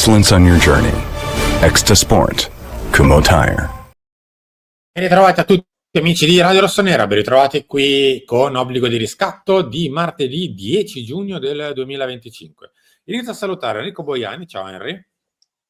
excellence on your journey. Extra Sport, Kumho Tire. Ben ritrovati a tutti amici di Radio Rossonera, ben ritrovati qui con Obbligo di Riscatto di martedì 10 giugno del 2025. Inizio a salutare Enrico Boiani, ciao Henry.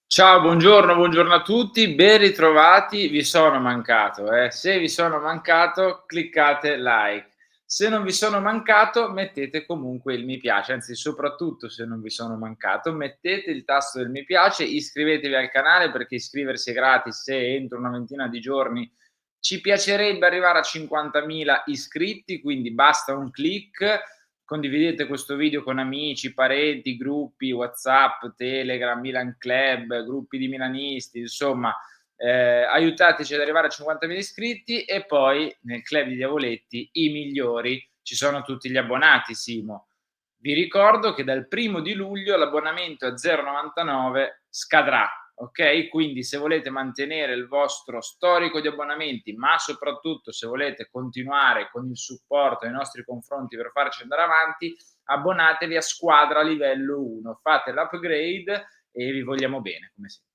Ciao, buongiorno a tutti, ben ritrovati, vi sono mancato, Se vi sono mancato cliccate like, se non vi sono mancato mettete comunque il mi piace, anzi soprattutto se non vi sono mancato mettete il tasto del mi piace, iscrivetevi al canale perché iscriversi è gratis se entro una ventina di giorni ci piacerebbe arrivare a 50.000 iscritti, quindi basta un click. Condividete questo video con amici, parenti, gruppi, WhatsApp, Telegram, Milan Club, gruppi di milanisti, insomma, aiutateci ad arrivare a 50.000 iscritti e poi nel club di Diavoletti i migliori ci sono tutti gli abbonati, Simo. Vi ricordo che dal 1° luglio l'abbonamento a 0,99 scadrà, ok? Quindi se volete mantenere il vostro storico di abbonamenti, ma soprattutto se volete continuare con il supporto nei nostri confronti per farci andare avanti, abbonatevi a Squadra Livello 1, fate l'upgrade e vi vogliamo bene, come sempre.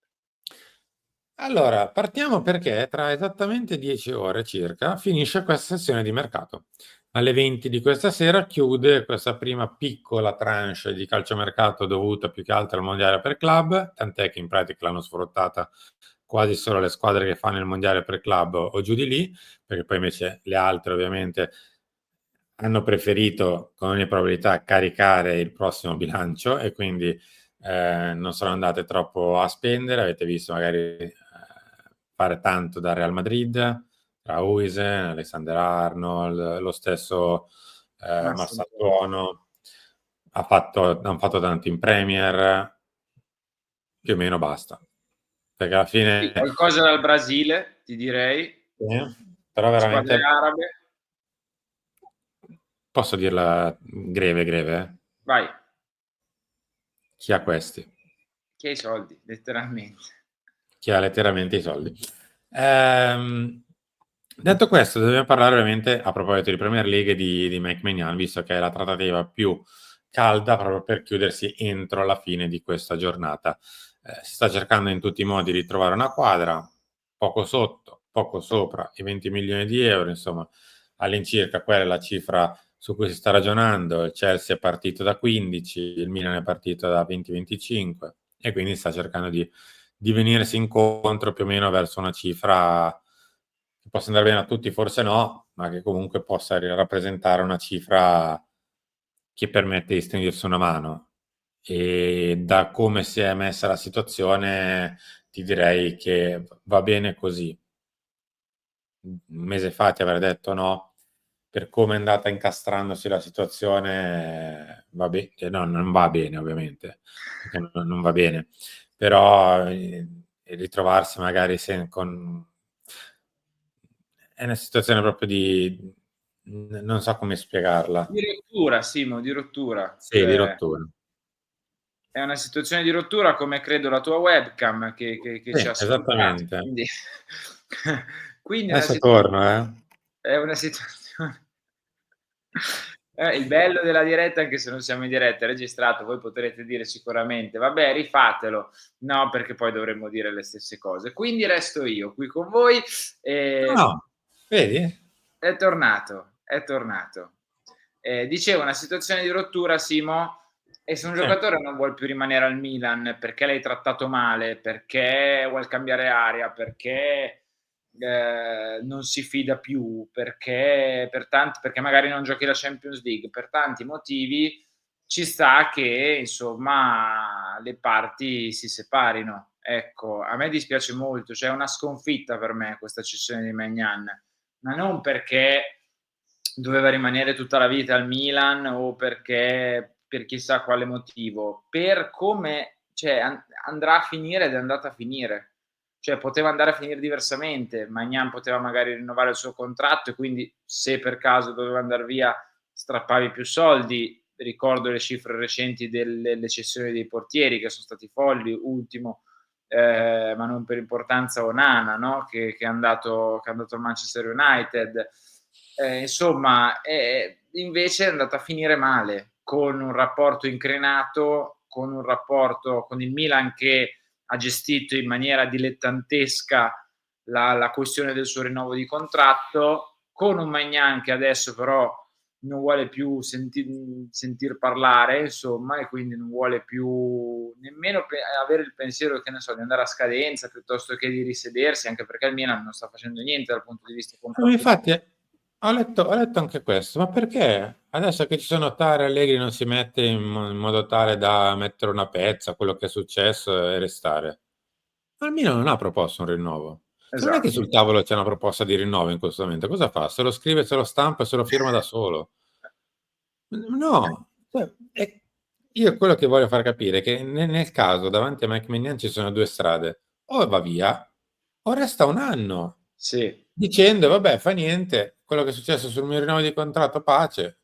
Allora, partiamo perché tra esattamente 10 ore circa finisce questa sessione di mercato. Alle 20 di questa sera chiude questa prima piccola tranche di calciomercato dovuta più che altro al mondiale per club, tant'è che in pratica l'hanno sfruttata quasi solo le squadre che fanno il mondiale per club o giù di lì, perché poi invece le altre ovviamente hanno preferito con ogni probabilità caricare il prossimo bilancio e quindi non sono andate troppo a spendere. Avete visto magari fare tanto da Real Madrid, tra Huijsen, Alexander Arnold, lo stesso Mastratuono, hanno fatto tanto in Premier, più o meno basta. Perché alla fine... Qualcosa dal Brasile, ti direi. Però veramente... Squadre arabe. Posso dirla greve? Vai. Chi ha questi? Chi ha i soldi, letteralmente. Chi ha letteralmente i soldi. Detto questo, dobbiamo parlare ovviamente a proposito di Premier League di Mike Maignan, visto che è la trattativa più calda proprio per chiudersi entro la fine di questa giornata. Si sta cercando in tutti i modi di trovare una quadra, poco sotto, poco sopra i 20 milioni di euro, insomma, all'incirca quella è la cifra su cui si sta ragionando. Il Chelsea è partito da 15, il Milan è partito da 20-25 e quindi sta cercando di venirsi incontro più o meno verso una cifra che possa andare bene a tutti, forse no, ma che comunque possa rappresentare una cifra che permette di stringersi una mano. E da come si è messa la situazione ti direi che va bene così. Un mese fa ti avrei detto no, per come è andata incastrandosi la situazione va bene, no, non va bene ovviamente, perché non va bene, però ritrovarsi magari con... È una situazione proprio di... non so come spiegarla. Di rottura, Simo, di rottura. Sì, di Cioè, rottura. è una situazione di rottura come credo la tua webcam che Sì, ci ha sfruttato. esattamente. Quindi Adesso torno, è una situazione... il bello della diretta, anche se non siamo in diretta, è registrato, voi potrete dire sicuramente, vabbè, rifatelo. No, perché poi dovremmo dire le stesse cose. Quindi resto io qui con voi. No, vedi? È tornato, è tornato. Dicevo, una situazione di rottura, Simo, e se un Sì. giocatore non vuol più rimanere al Milan perché l'hai trattato male, perché vuol cambiare aria, perché non si fida più, perché magari non giochi la Champions League, per tanti motivi, ci sta che insomma le parti si separino. Ecco, a me dispiace molto, cioè è una sconfitta per me questa cessione di Maignan, ma non perché doveva rimanere tutta la vita al Milan o perché per chissà quale motivo, per come, cioè, andrà a finire ed è andata a finire. Cioè, poteva andare a finire diversamente. Maignan poteva magari rinnovare il suo contratto e quindi, se per caso doveva andare via, strappavi più soldi. Ricordo le cifre recenti delle cessioni dei portieri che sono stati folli. Ultimo, ma non per importanza, Onana, no? che è andato al Manchester United. Insomma, invece è andata a finire male, con un rapporto increnato con un rapporto con il Milan che ha gestito in maniera dilettantesca la questione del suo rinnovo di contratto, con un Maignan che adesso però non vuole più sentir parlare, insomma, e quindi non vuole più nemmeno avere il pensiero, che ne so, di andare a scadenza piuttosto che di risedersi, anche perché il Milan non sta facendo niente dal punto di vista contrattuale. Infatti, ho letto anche questo, ma perché adesso che ci sono Tare, Allegri non si mette in modo tale da mettere una pezza a quello che è successo e restare? Almeno non ha proposto un rinnovo. Se non è che Esatto. sul tavolo c'è una proposta di rinnovo in questo momento, cosa fa? Se lo scrive, se lo stampa e se lo firma da solo? No, cioè, io quello che voglio far capire è che nel caso davanti a Mike Maignan ci sono due strade: o va via o resta un anno Sì. dicendo vabbè, fa niente, quello che è successo sul mio rinnovo di contratto, pace,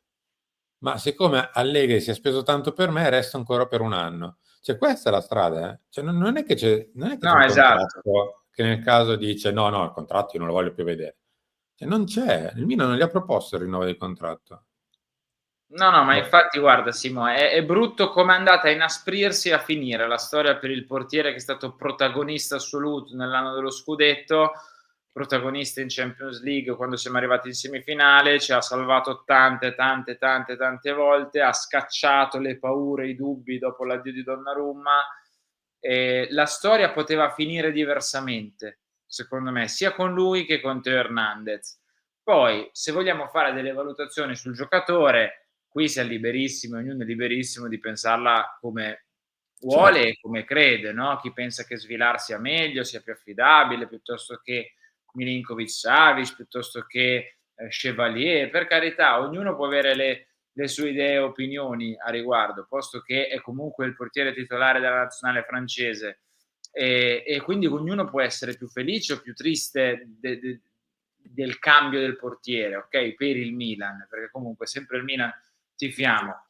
ma siccome Allegri si è speso tanto per me, resto ancora per un anno. Cioè, questa è la strada, eh? Cioè, non è che c'è No, un esatto. contratto che nel caso dice no, no, il contratto io non lo voglio più vedere. Cioè, non c'è, il Milan non gli ha proposto il rinnovo di contratto. No, no, ma Boh. infatti guarda Simo, è brutto come è andata a inasprirsi e a finire la storia per il portiere che è stato protagonista assoluto nell'anno dello scudetto, protagonista in Champions League quando siamo arrivati in semifinale, ci ha salvato tante, tante, tante, tante volte, ha scacciato le paure, i dubbi dopo l'addio di Donnarumma. La storia poteva finire diversamente, secondo me, sia con lui che con Teo Hernandez. Poi, se vogliamo fare delle valutazioni sul giocatore, qui siam liberissimi, ognuno è liberissimo di pensarla come vuole Certo. e come crede, no, chi pensa che Svilar sia meglio, sia più affidabile, piuttosto che Milinkovic-Savic, piuttosto che, Chevalier. Per carità, ognuno può avere le sue idee e opinioni a riguardo, posto che è comunque il portiere titolare della nazionale francese, e quindi ognuno può essere più felice o più triste del cambio del portiere, okay, per il Milan, perché comunque sempre il Milan tifiamo.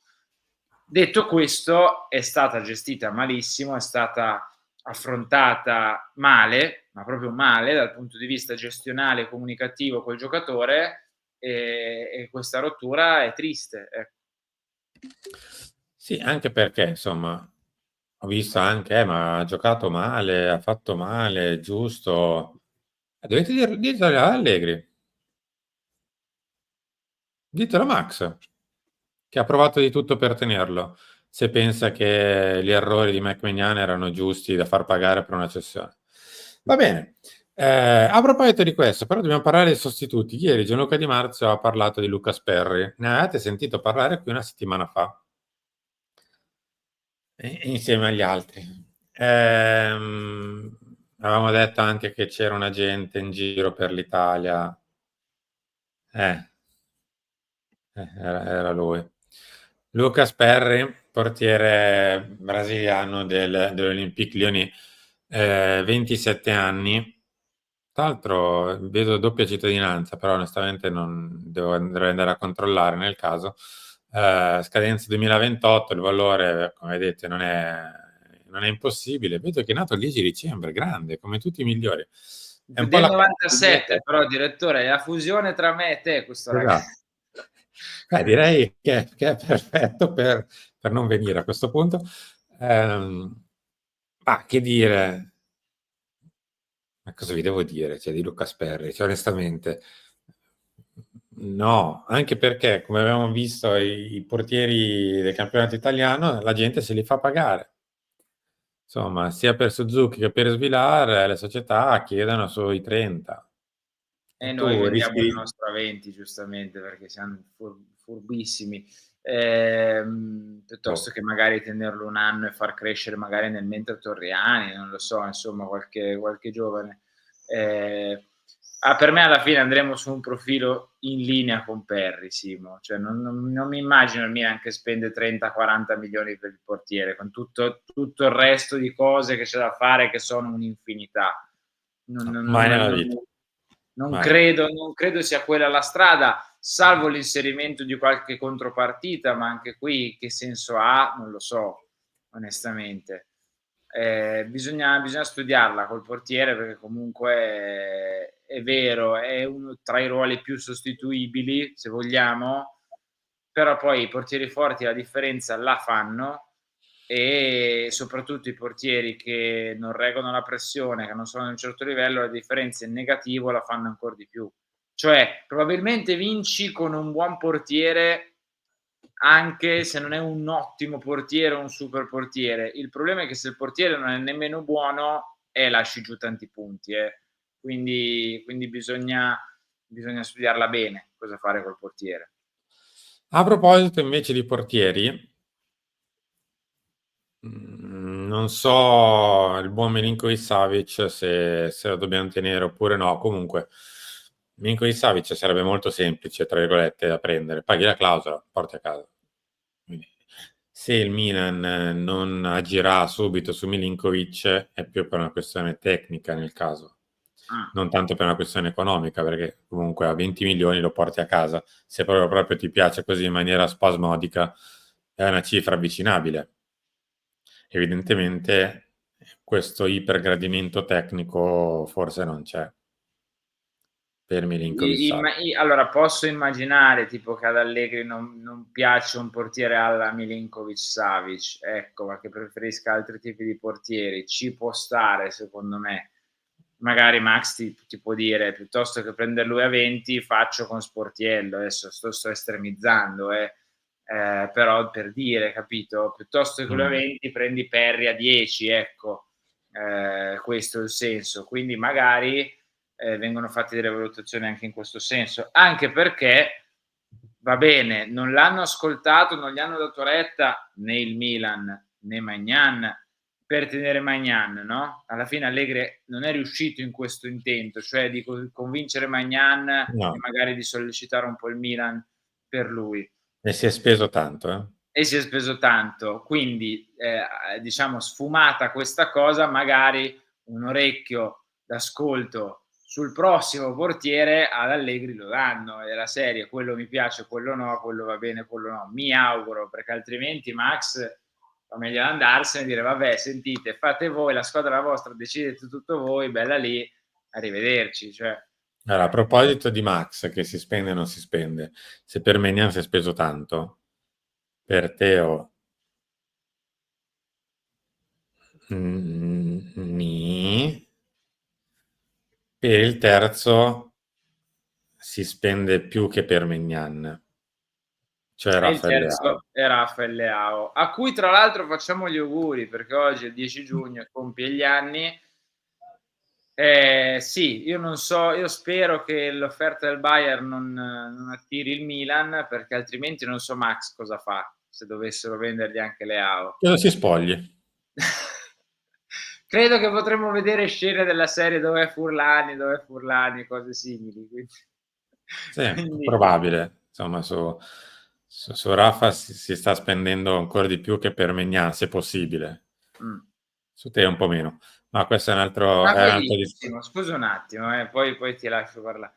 Detto questo, è stata gestita malissimo, è stata affrontata male, ma proprio male dal punto di vista gestionale e comunicativo col giocatore, e questa rottura è triste, ecco. Sì, anche perché insomma ho visto anche, ma ha giocato male, ha fatto male, giusto. Dovete ditelo a Allegri, ditelo a Max, che ha provato di tutto per tenerlo, se pensa che gli errori di McMahon erano giusti da far pagare per una cessione. Va bene. A proposito di questo, però dobbiamo parlare dei sostituti. Ieri Gianluca Di Marzio ha parlato di Lucas Perry. Ne avete sentito parlare qui una settimana fa, insieme agli altri. Avevamo detto anche che c'era un agente in giro per l'Italia. Eh, era lui. Lucas Perry, portiere brasiliano dell'Olympique Lyonnais, 27 anni. Tra l'altro vedo doppia cittadinanza, però onestamente non dovrei andare a controllare nel caso. Scadenza 2028, il valore, come vedete, non è impossibile. Vedo che è nato il 10 dicembre, grande, come tutti i migliori. È un po' Del la 97 però direttore, è la fusione tra me e te questo esatto. ragazzo. Direi che è perfetto per non venire a questo punto. Ma che dire, ma cosa vi devo dire? Cioè, di Lucas Perry, cioè, onestamente, no, anche perché, come abbiamo visto, i portieri del campionato italiano, la gente se li fa pagare. Insomma, sia per Suzuki che per Svilar, le società chiedono sui 30. E E noi tu vendiamo il rischi. nostro a 20 giustamente perché siamo furbissimi. Piuttosto Boh. che magari tenerlo un anno e far crescere magari nel mentre Torriani, non lo so, insomma qualche giovane. Per me alla fine andremo su un profilo in linea con Perry, Simo, cioè non mi immagino il Milan che spende 30-40 milioni per il portiere, con tutto il resto di cose che c'è da fare che sono un'infinità. Non, No, non- mai non- nella non- vita. non Mai. credo sia quella la strada, salvo l'inserimento di qualche contropartita, ma anche qui che senso ha? Non lo so, onestamente. Bisogna studiarla col portiere perché comunque è vero, è uno tra i ruoli più sostituibili, se vogliamo, però poi i portieri forti la differenza la fanno e soprattutto i portieri che non reggono la pressione, che non sono di un certo livello, la differenza in negativo la fanno ancor di più. Cioè, probabilmente vinci con un buon portiere, anche se non è un ottimo portiere o un super portiere. Il problema è che se il portiere non è nemmeno buono, lasci giù tanti punti, Quindi bisogna studiarla bene cosa fare col portiere. A proposito invece di portieri, non so il buon Milinkovic-Savic se lo dobbiamo tenere oppure no. Comunque, Milinkovic-Savic sarebbe molto semplice, tra virgolette, da prendere. Paghi la clausola, porti a casa. Quindi, se il Milan non agirà subito su Milinkovic è più per una questione tecnica nel caso, Ah. non tanto per una questione economica, perché comunque a 20 milioni lo porti a casa. Se proprio ti piace così in maniera spasmodica, è una cifra avvicinabile. Evidentemente questo ipergradimento tecnico forse non c'è per Milinkovic-Savic. Allora posso immaginare tipo che ad Allegri non piaccia un portiere alla Milinkovic-Savic, ecco, ma che preferisca altri tipi di portieri. Ci può stare secondo me. Magari Max ti può dire: "Piuttosto che prender lui a 20 faccio con Sportiello". Adesso sto estremizzando, però per dire, capito? Piuttosto che lui a 20 prendi Perry a 10, ecco. Questo è il senso. Quindi magari vengono fatte delle valutazioni anche in questo senso, anche perché va bene, non l'hanno ascoltato, non gli hanno dato retta né il Milan né Maignan per tenere Maignan, no? Alla fine Allegri non è riuscito in questo intento, cioè di convincere Maignan e No, magari di sollecitare un po' il Milan per lui. e si è speso tanto, eh? E si è speso tanto, quindi, diciamo sfumata questa cosa, magari un orecchio d'ascolto sul prossimo portiere ad Allegri lo danno, della serie: quello mi piace, quello no, quello va bene, quello no. Mi auguro, perché altrimenti Max fa meglio andarsene e dire: "Vabbè sentite, fate voi, la squadra è la vostra, decidete tutto voi, bella lì, arrivederci." Cioè, Allora, a proposito di Max, che si spende o non si spende, se per Maignan si è speso tanto, per Teo nì, per il terzo si spende più che per Maignan, cioè e il Rafael Leao. terzo è Rafael Leao, a cui tra l'altro facciamo gli auguri, perché oggi è il 10 giugno e compie gli anni. Sì, io non so, io spero che l'offerta del Bayern non attiri il Milan, perché altrimenti non so Max cosa fa, se dovessero vendergli anche Leao. Cosa si spogli? Credo che potremmo vedere scene della serie "Dov'è Furlani", cose simili, Sì, quindi probabile. Insomma, su Rafa si sta spendendo ancora di più che per Maignan, se possibile. mh. Su te un po' meno, ma questo Ma è un altro discorso. benissimo, scusa un attimo, poi ti lascio parla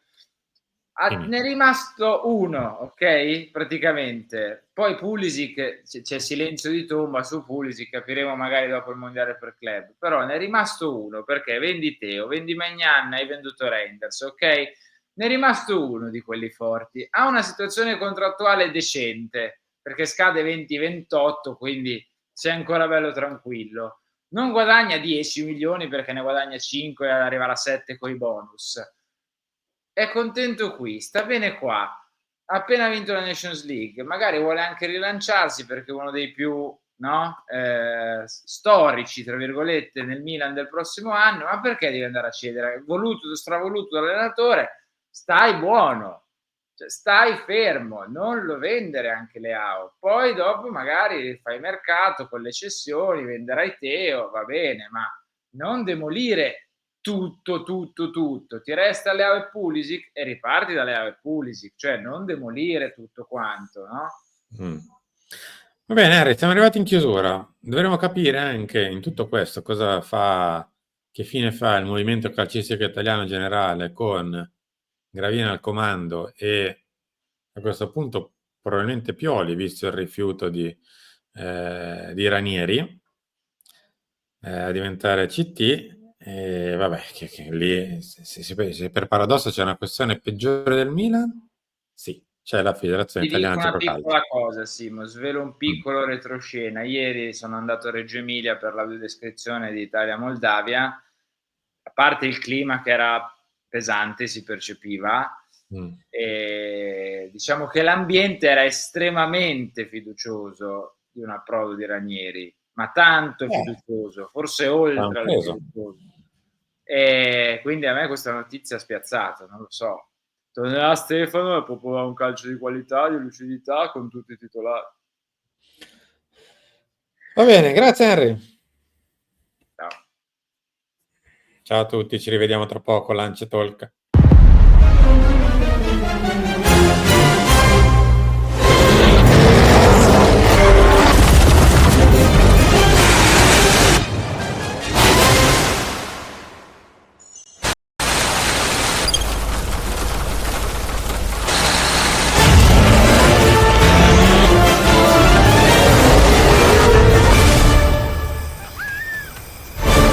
Dimmi. ne è rimasto uno, okay, praticamente. Poi Pulisic, c'è silenzio di tomba su Pulisic, capiremo magari dopo il mondiale per club, però ne è rimasto uno, perché vendi Theo, vendi Maignan, hai venduto Reinders, okay, ne è rimasto uno di quelli forti. Ha una situazione contrattuale decente, perché scade 2028, quindi sei ancora bello tranquillo. Non guadagna 10 milioni perché ne guadagna 5 ad arrivare a 7 coi bonus. È contento qui, sta bene qua. Ha appena vinto la Nations League, magari vuole anche rilanciarsi perché è uno dei più, no, "storici" tra virgolette nel Milan del prossimo anno, ma perché devi andare a cedere? Voluto, stravoluto dall'allenatore, stai buono, cioè stai fermo, non lo vendere anche Leao. Poi dopo magari fai mercato con le cessioni, venderai Theo, va bene, ma non demolire tutto, tutto, tutto. Ti resta Leao e Pulisic e riparti da Leao e Pulisic, cioè non demolire tutto quanto, no? Mm. Va bene, Harry, siamo arrivati in chiusura. Dovremmo capire anche in tutto questo cosa fa, che fine fa il movimento calcistico italiano generale con Gravina al comando e a questo punto probabilmente Pioli, visto il rifiuto di Ranieri a diventare CT. E vabbè, che lì se per paradosso c'è una questione peggiore del Milan, sì. c'è la Federazione Ti dico Italiana una Gioco Calcio. piccola cosa, Simo, svelo un piccolo retroscena. Ieri sono andato a Reggio Emilia per l'audiodescrizione di Italia-Moldavia. A parte il clima che era pesante, si percepiva, diciamo che l'ambiente era estremamente fiducioso di un approdo di Ranieri, ma tanto fiducioso, forse oltre al fiducioso. E quindi a me questa notizia ha spiazzato, non lo so. Tornerà Stefano e proporrà un calcio di qualità, di lucidità con tutti i titolari. Va bene, grazie Henry. Ciao. Ciao a tutti, ci rivediamo tra poco, Lance Talk.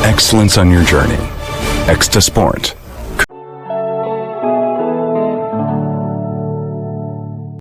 Excellence on your journey. Extra Sport.